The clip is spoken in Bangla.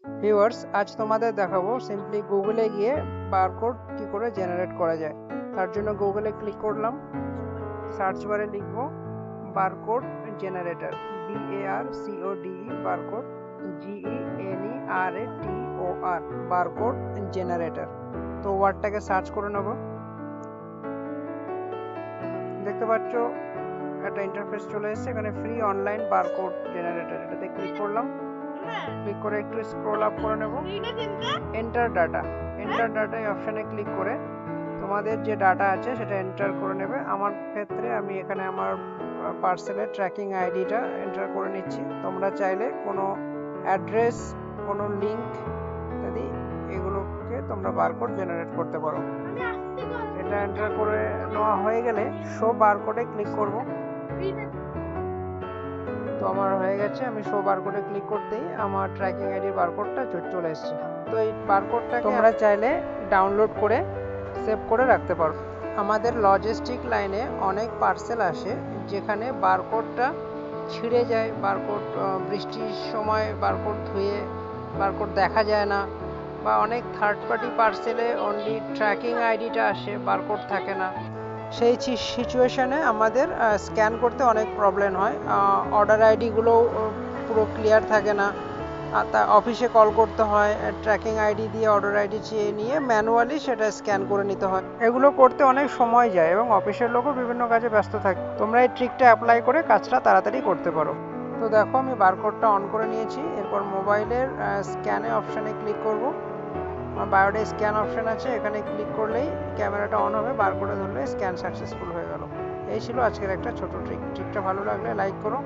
ভিউয়ার্স, আজ তোমাদের দেখাবো সিম্পলি গুগলে গিয়ে বারকোড কি করে জেনারেট করা যায়। তার জন্য গুগলে ক্লিক করলাম, সার্চ বারে লিখব barcode generator, BARCODE barcode, GENERATOR barcode generator. তো ওয়ার্ডটাকে সার্চ করে নেব। দেখতে পাচ্ছ একটা ইন্টারফেস চলে এসেছে, এখানে ফ্রি অনলাইন বারকোড জেনারেটর, এটাতে ক্লিক করলাম। ক্লিক করে একটু স্ক্রল আপ করে নেব। এন্টার ডাটা এই অপশানে ক্লিক করে তোমাদের যে ডাটা আছে সেটা এন্টার করে নেবে। আমার ক্ষেত্রে আমি এখানে আমার পার্সেলের ট্র্যাকিং আইডিটা এন্টার করে নিচ্ছি। তোমরা চাইলে কোনো অ্যাড্রেস, কোনো লিঙ্ক ইত্যাদি এগুলোকে তোমরা বারকোড জেনারেট করতে পারো। এটা এন্টার করে নেওয়া হয়ে গেলে শো বারকোডে ক্লিক করব। তো আমার হয়ে গেছে, আমি শো বারকোডে ক্লিক করতেই আমার ট্র্যাকিং আইডির বারকোডটা চলে এসেছে। তো এই বারকোডটা তোমরা চাইলে ডাউনলোড করে সেভ করে রাখতে পারো। আমাদের লজিস্টিক লাইনে অনেক পার্সেল আসে যেখানে বারকোডটা ছিঁড়ে যায়, বারকোড বৃষ্টির সময় বারকোড ধুয়ে বারকোড দেখা যায় না, বা অনেক থার্ড পার্টি পার্সেলে অনলি ট্র্যাকিং আইডিটা আসে, বারকোড থাকে না। সেই সিচুয়েশনে আমাদের স্ক্যান করতে অনেক প্রবলেম হয়, অর্ডার আইডিগুলো পুরো ক্লিয়ার থাকে না, আর তা অফিসে কল করতে হয়, ট্র্যাকিং আইডি দিয়ে অর্ডার আইডি চেয়ে নিয়ে ম্যানুয়ালি সেটা স্ক্যান করে নিতে হয়। এগুলো করতে অনেক সময় যায় এবং অফিসের লোকও বিভিন্ন কাজে ব্যস্ত থাকে। তোমরা এই ট্রিকটা অ্যাপ্লাই করে কাজটা তাড়াতাড়ি করতে পারো। তো দেখো, আমি বারকোডটা অন করে নিয়েছি। এরপর মোবাইলের স্ক্যানে অপশানে ক্লিক করব। আমার বায়োডে স্ক্যান অপশান আছে, এখানে ক্লিক করলেই ক্যামেরাটা অন হবে, বারকোডে ধরলে স্ক্যান সাকসেসফুল হয়ে গেল। এই ছিল আজকের একটা ছোট ট্রিকটা ভালো লাগলে লাইক করো।